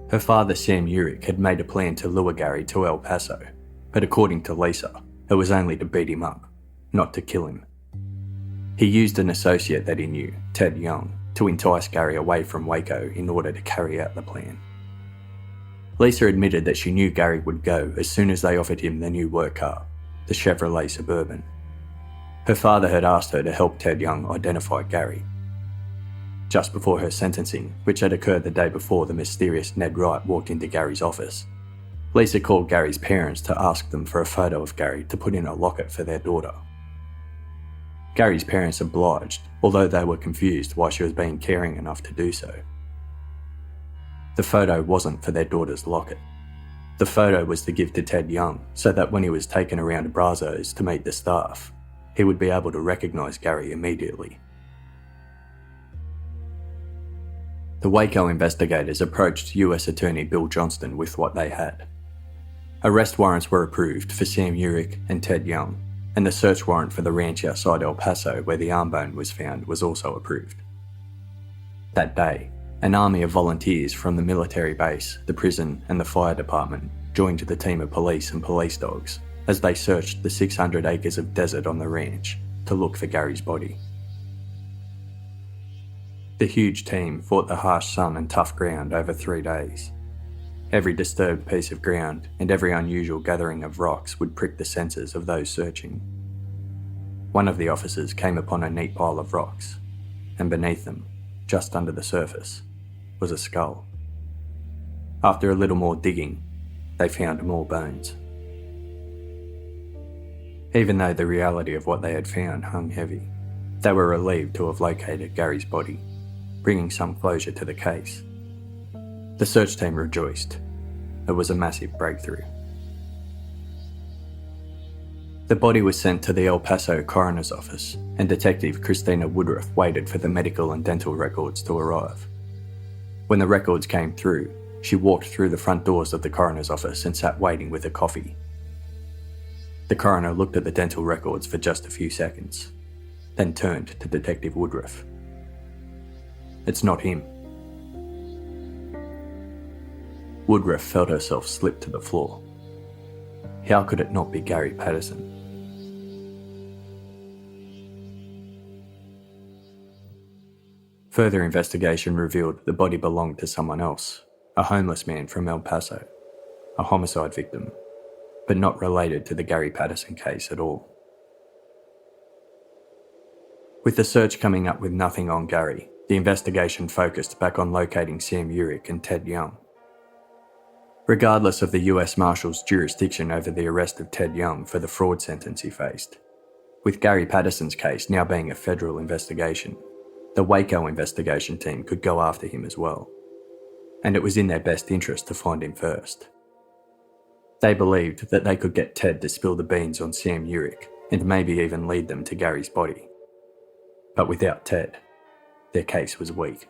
Her father, Sam Urick, had made a plan to lure Gary to El Paso, but according to Lisa, it was only to beat him up, not to kill him. He used an associate that he knew, Ted Young, to entice Gary away from Waco in order to carry out the plan. Lisa admitted that she knew Gary would go as soon as they offered him the new work car, the Chevrolet Suburban. Her father had asked her to help Ted Young identify Gary. Just before her sentencing, which had occurred the day before the mysterious Ned Wright walked into Gary's office, Lisa called Gary's parents to ask them for a photo of Gary to put in a locket for their daughter. Gary's parents obliged, although they were confused why she was being caring enough to do so. The photo wasn't for their daughter's locket. The photo was to give to Ted Young so that when he was taken around to Brazos to meet the staff, he would be able to recognise Gary immediately. The Waco investigators approached US Attorney Bill Johnston with what they had. Arrest warrants were approved for Sam Urick and Ted Young, and the search warrant for the ranch outside El Paso where the arm bone was found was also approved. That day, an army of volunteers from the military base, the prison and the fire department joined the team of police and police dogs as they searched the 600 acres of desert on the ranch to look for Gary's body. The huge team fought the harsh sun and tough ground over 3 days. Every disturbed piece of ground and every unusual gathering of rocks would prick the senses of those searching. One of the officers came upon a neat pile of rocks, and beneath them, just under the surface, was a skull. After a little more digging, they found more bones. Even though the reality of what they had found hung heavy, they were relieved to have located Gary's body, bringing some closure to the case. The search team rejoiced. It was a massive breakthrough. The body was sent to the El Paso coroner's office, and Detective Christina Woodruff waited for the medical and dental records to arrive. When the records came through, she walked through the front doors of the coroner's office and sat waiting with a coffee. The coroner looked at the dental records for just a few seconds, then turned to Detective Woodruff. "It's not him." Woodruff felt herself slip to the floor. How could it not be Gary Patterson? Further investigation revealed the body belonged to someone else, a homeless man from El Paso, a homicide victim, but not related to the Gary Patterson case at all. With the search coming up with nothing on Gary, the investigation focused back on locating Sam Urick and Ted Young. Regardless of the US Marshal's jurisdiction over the arrest of Ted Young for the fraud sentence he faced, with Gary Patterson's case now being a federal investigation, the Waco investigation team could go after him as well, and it was in their best interest to find him first. They believed that they could get Ted to spill the beans on Sam Urick and maybe even lead them to Gary's body. But without Ted, their case was weak.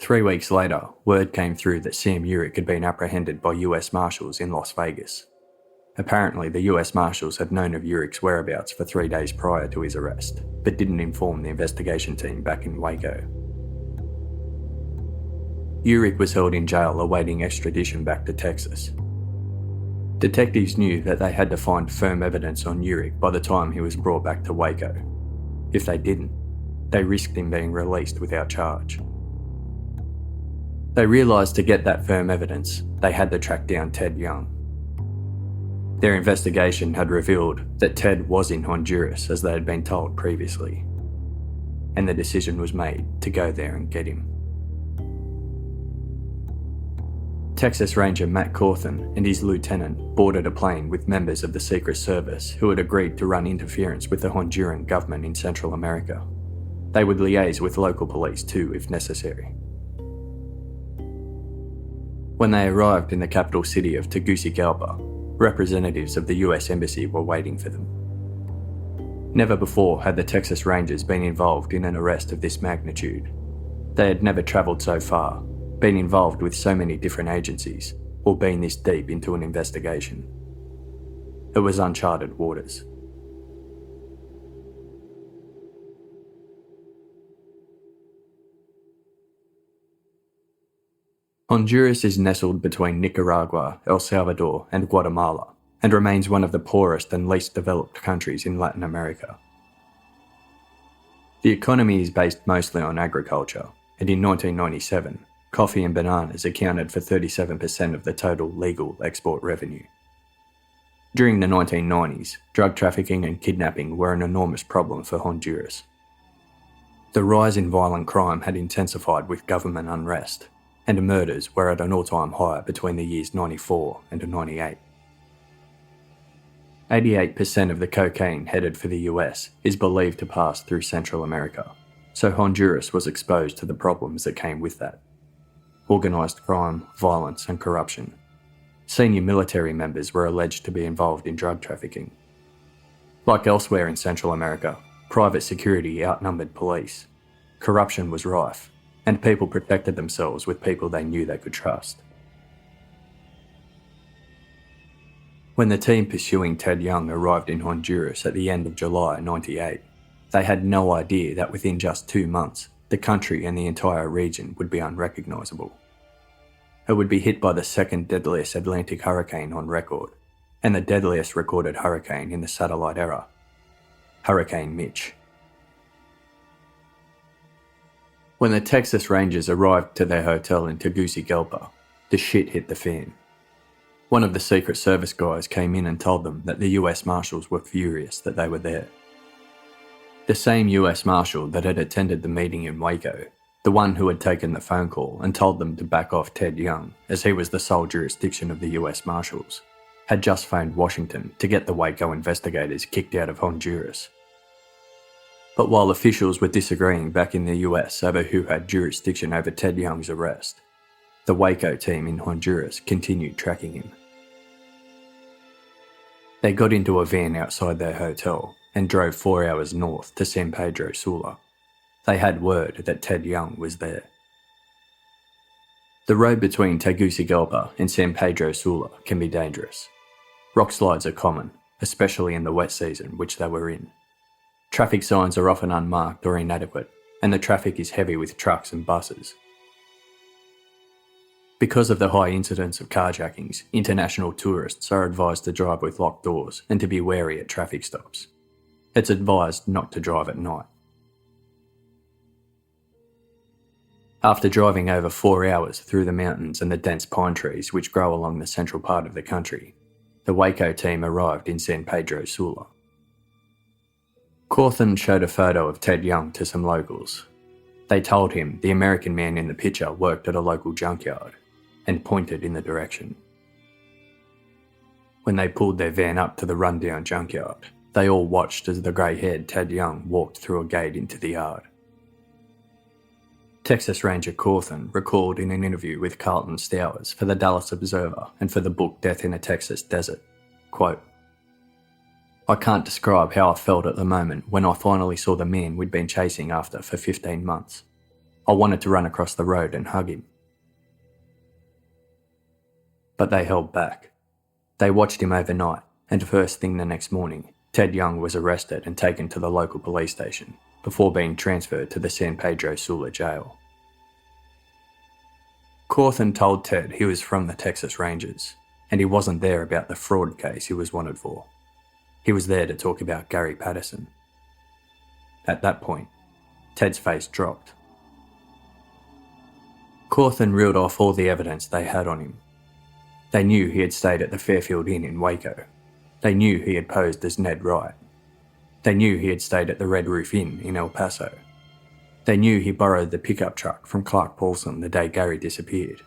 3 weeks later, word came through that Sam Urick had been apprehended by US Marshals in Las Vegas. Apparently, the US Marshals had known of Urick's whereabouts for 3 days prior to his arrest, but didn't inform the investigation team back in Waco. Urick was held in jail awaiting extradition back to Texas. Detectives knew that they had to find firm evidence on Urick by the time he was brought back to Waco. If they didn't, they risked him being released without charge. They realised to get that firm evidence, they had to track down Ted Young. Their investigation had revealed that Ted was in Honduras as they had been told previously, and the decision was made to go there and get him. Texas Ranger Matt Cawthon and his lieutenant boarded a plane with members of the Secret Service who had agreed to run interference with the Honduran government in Central America. They would liaise with local police too if necessary. When they arrived in the capital city of Tegucigalpa, representatives of the US Embassy were waiting for them. Never before had the Texas Rangers been involved in an arrest of this magnitude. They had never travelled so far, been involved with so many different agencies, or been this deep into an investigation. It was uncharted waters. Honduras is nestled between Nicaragua, El Salvador, and Guatemala, and remains one of the poorest and least developed countries in Latin America. The economy is based mostly on agriculture, and in 1997, coffee and bananas accounted for 37% of the total legal export revenue. During the 1990s, drug trafficking and kidnapping were an enormous problem for Honduras. The rise in violent crime had intensified with government unrest, and murders were at an all-time high between the years 94 and 98. 88% of the cocaine headed for the US is believed to pass through Central America, so Honduras was exposed to the problems that came with that. Organised crime, violence and corruption. Senior military members were alleged to be involved in drug trafficking. Like elsewhere in Central America, private security outnumbered police. Corruption was rife, and people protected themselves with people they knew they could trust. When the team pursuing Ted Young arrived in Honduras at the end of July 98, they had no idea that within just 2 months, the country and the entire region would be unrecognisable. It would be hit by the second deadliest Atlantic hurricane on record, and the deadliest recorded hurricane in the satellite era, Hurricane Mitch. When the Texas Rangers arrived to their hotel in Tegucigalpa, the shit hit the fan. One of the Secret Service guys came in and told them that the US Marshals were furious that they were there. The same US Marshal that had attended the meeting in Waco, the one who had taken the phone call and told them to back off Ted Young as he was the sole jurisdiction of the US Marshals, had just phoned Washington to get the Waco investigators kicked out of Honduras. But while officials were disagreeing back in the US over who had jurisdiction over Ted Young's arrest, the Waco team in Honduras continued tracking him. They got into a van outside their hotel and drove 4 hours north to San Pedro Sula. They had word that Ted Young was there. The road between Tegucigalpa and San Pedro Sula can be dangerous. Rock slides are common, especially in the wet season, which they were in. Traffic signs are often unmarked or inadequate, and the traffic is heavy with trucks and buses. Because of the high incidence of carjackings, international tourists are advised to drive with locked doors and to be wary at traffic stops. It's advised not to drive at night. After driving over 4 hours through the mountains and the dense pine trees which grow along the central part of the country, the Waco team arrived in San Pedro Sula. Cawthon showed a photo of Ted Young to some locals. They told him the American man in the picture worked at a local junkyard and pointed in the direction. When they pulled their van up to the rundown junkyard, they all watched as the grey-haired Ted Young walked through a gate into the yard. Texas Ranger Cawthon recalled in an interview with Carlton Stowers for the Dallas Observer and for the book Death in a Texas Desert, quote, "I can't describe how I felt at the moment when I finally saw the man we'd been chasing after for 15 months. I wanted to run across the road and hug him. But they held back. They watched him overnight, and first thing the next morning, Ted Young was arrested and taken to the local police station before being transferred to the San Pedro Sula jail." Cawthon told Ted he was from the Texas Rangers, and he wasn't there about the fraud case he was wanted for. He was there to talk about Gary Patterson. At that point, Ted's face dropped. Cawthon reeled off all the evidence they had on him. They knew he had stayed at the Fairfield Inn in Waco. They knew he had posed as Ned Wright. They knew he had stayed at the Red Roof Inn in El Paso. They knew he borrowed the pickup truck from Clark Paulson the day Gary disappeared.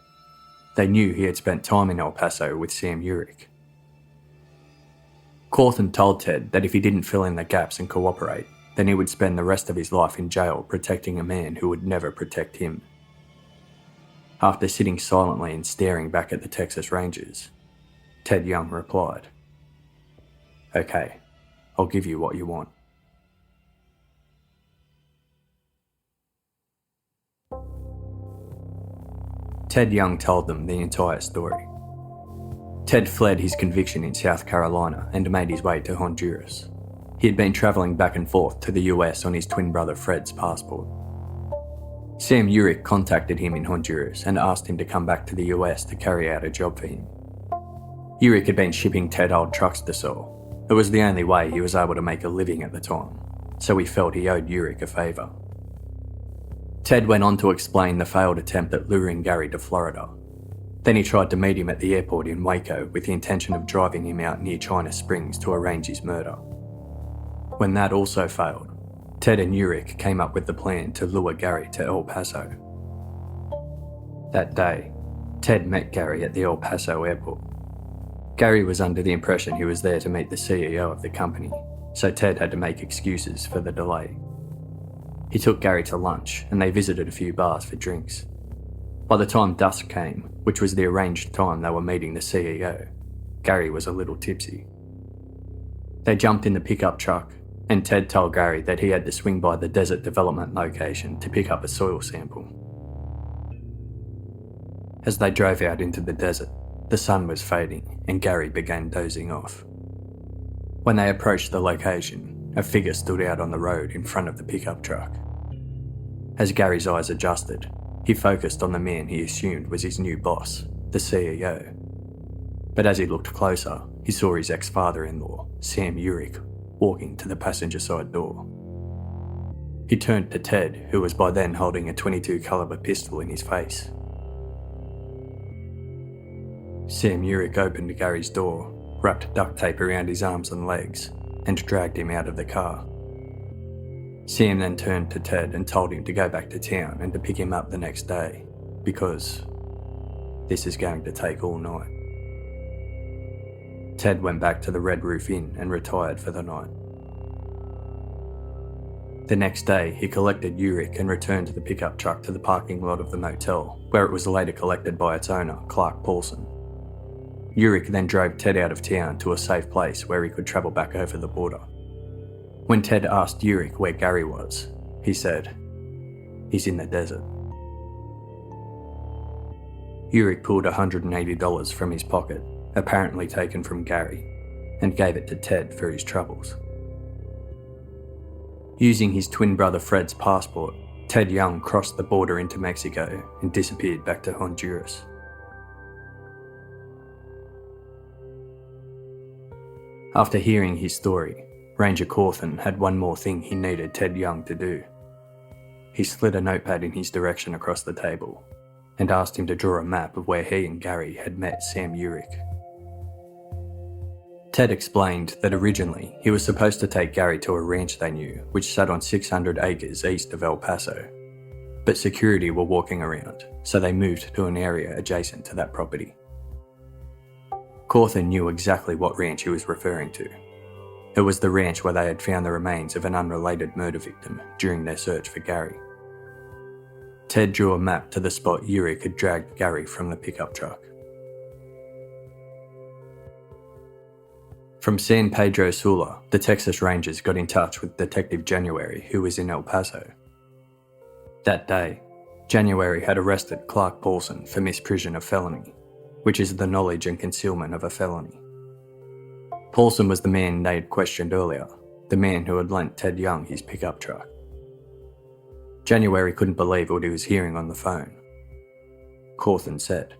They knew he had spent time in El Paso with Sam Urick. Cawthon told Ted that if he didn't fill in the gaps and cooperate, then he would spend the rest of his life in jail protecting a man who would never protect him. After sitting silently and staring back at the Texas Rangers, Ted Young replied, "Okay, I'll give you what you want." Ted Young told them the entire story. Ted fled his conviction in South Carolina and made his way to Honduras. He had been travelling back and forth to the US on his twin brother Fred's passport. Sam Urick contacted him in Honduras and asked him to come back to the US to carry out a job for him. Urick had been shipping Ted old trucks to sell. It was the only way he was able to make a living at the time, so he felt he owed Urick a favour. Ted went on to explain the failed attempt at luring Gary to Florida. Then he tried to meet him at the airport in Waco with the intention of driving him out near China Springs to arrange his murder. When that also failed, Ted and Urick came up with the plan to lure Gary to El Paso. That day, Ted met Gary at the El Paso airport. Gary was under the impression he was there to meet the CEO of the company, so Ted had to make excuses for the delay. He took Gary to lunch and they visited a few bars for drinks. By the time dusk came, which was the arranged time they were meeting the CEO, Gary was a little tipsy. They jumped in the pickup truck and Ted told Gary that he had to swing by the desert development location to pick up a soil sample. As they drove out into the desert, the sun was fading and Gary began dozing off. When they approached the location, a figure stood out on the road in front of the pickup truck. As Gary's eyes adjusted, he focused on the man he assumed was his new boss, the CEO. But as he looked closer, he saw his ex-father-in-law, Sam Urick, walking to the passenger side door. He turned to Ted, who was by then holding a .22 caliber pistol in his face. Sam Urick opened Gary's door, wrapped duct tape around his arms and legs, and dragged him out of the car. Sam then turned to Ted and told him to go back to town and to pick him up the next day, because this is going to take all night. Ted went back to the Red Roof Inn and retired for the night. The next day, he collected Urick and returned the pickup truck to the parking lot of the motel, where it was later collected by its owner, Clark Paulson. Urick then drove Ted out of town to a safe place where he could travel back over the border. When Ted asked Urick where Gary was, he said, "He's in the desert." Urick pulled $180 from his pocket, apparently taken from Gary, and gave it to Ted for his troubles. Using his twin brother Fred's passport, Ted Young crossed the border into Mexico and disappeared back to Honduras. After hearing his story, Ranger Cawthon had one more thing he needed Ted Young to do. He slid a notepad in his direction across the table and asked him to draw a map of where he and Gary had met Sam Urick. Ted explained that originally he was supposed to take Gary to a ranch they knew, which sat on 600 acres east of El Paso. But security were walking around, so they moved to an area adjacent to that property. Cawthon knew exactly what ranch he was referring to. It was the ranch where they had found the remains of an unrelated murder victim during their search for Gary. Ted drew a map to the spot Urick had dragged Gary from the pickup truck. From San Pedro Sula, the Texas Rangers got in touch with Detective January, who was in El Paso. That day, January had arrested Clark Paulson for misprision of felony, which is the knowledge and concealment of a felony. Paulson was the man they had questioned earlier, the man who had lent Ted Young his pickup truck. January couldn't believe what he was hearing on the phone. Cawthon said,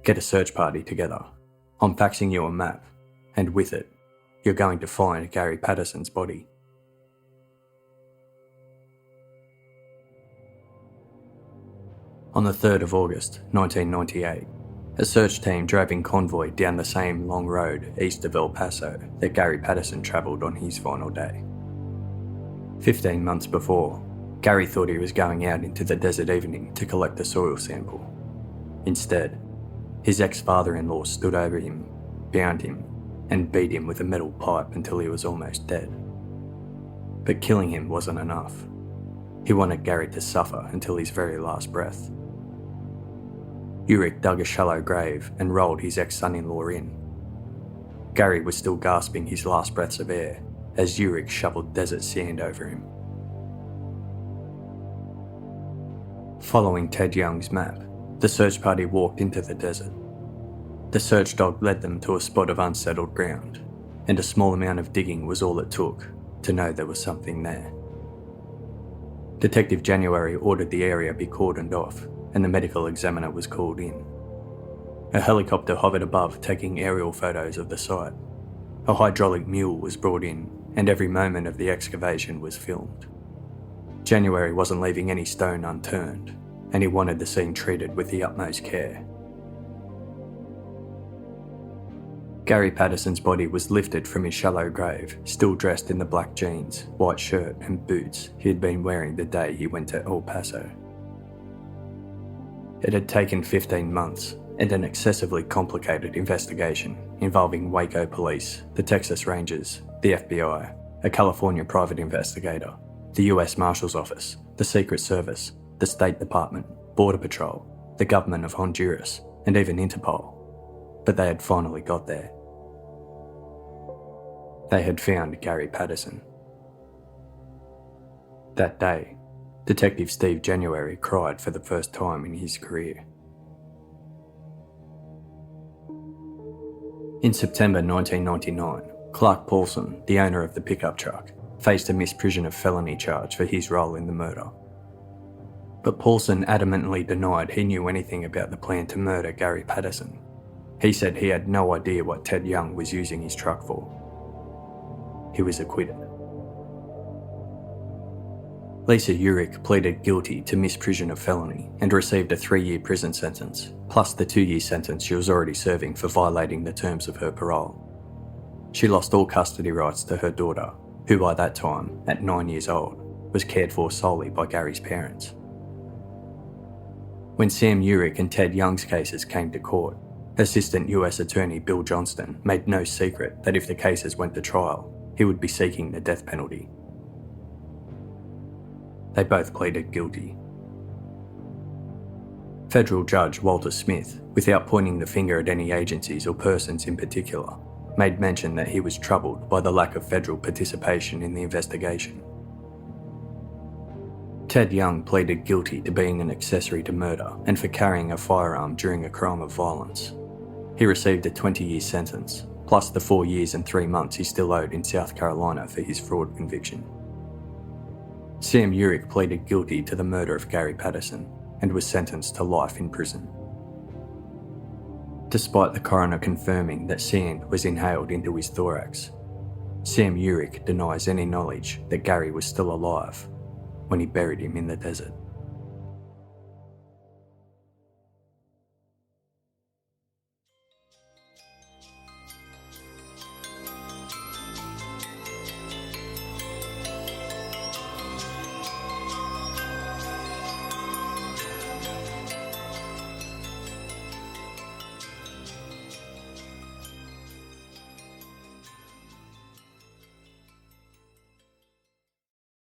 "Get a search party together. I'm faxing you a map, and with it, you're going to find Gary Patterson's body." On the 3rd of August, 1998, a search team drove in convoy down the same long road east of El Paso that Gary Patterson travelled on his final day. 15 months before, Gary thought he was going out into the desert evening to collect a soil sample. Instead, his ex-father-in-law stood over him, bound him, and beat him with a metal pipe until he was almost dead. But killing him wasn't enough. He wanted Gary to suffer until his very last breath. Urick dug a shallow grave and rolled his ex-son-in-law in. Gary was still gasping his last breaths of air as Urick shoveled desert sand over him. Following Ted Young's map, the search party walked into the desert. The search dog led them to a spot of unsettled ground, and a small amount of digging was all it took to know there was something there. Detective January ordered the area be cordoned off, and the medical examiner was called in. A helicopter hovered above, taking aerial photos of the site. A hydraulic mule was brought in, and every moment of the excavation was filmed. January wasn't leaving any stone unturned, and he wanted the scene treated with the utmost care. Gary Patterson's body was lifted from his shallow grave, still dressed in the black jeans, white shirt and boots he had been wearing the day he went to El Paso. It had taken 15 months and an excessively complicated investigation involving Waco police, the Texas Rangers, the FBI, a California private investigator, the US Marshal's Office, the Secret Service, the State Department, Border Patrol, the government of Honduras, and even Interpol. But they had finally got there. They had found Gary Patterson. That day, Detective Steve January cried for the first time in his career. In September 1999, Clark Paulson, the owner of the pickup truck, faced a misprision of felony charge for his role in the murder. But Paulson adamantly denied he knew anything about the plan to murder Gary Patterson. He said he had no idea what Ted Young was using his truck for. He was acquitted. Lisa Urick pleaded guilty to misprision of felony and received a 3-year prison sentence, plus the 2-year sentence she was already serving for violating the terms of her parole. She lost all custody rights to her daughter, who by that time, at 9 years old, was cared for solely by Gary's parents. When Sam Urick and Ted Young's cases came to court, Assistant US Attorney Bill Johnston made no secret that if the cases went to trial, he would be seeking the death penalty. They both pleaded guilty. Federal Judge Walter Smith, without pointing the finger at any agencies or persons in particular, made mention that he was troubled by the lack of federal participation in the investigation. Ted Young pleaded guilty to being an accessory to murder and for carrying a firearm during a crime of violence. He received a 20-year sentence, plus the 4 years and 3 months he still owed in South Carolina for his fraud conviction. Sam Urick pleaded guilty to the murder of Gary Patterson and was sentenced to life in prison. Despite the coroner confirming that sand was inhaled into his thorax, Sam Urick denies any knowledge that Gary was still alive when he buried him in the desert.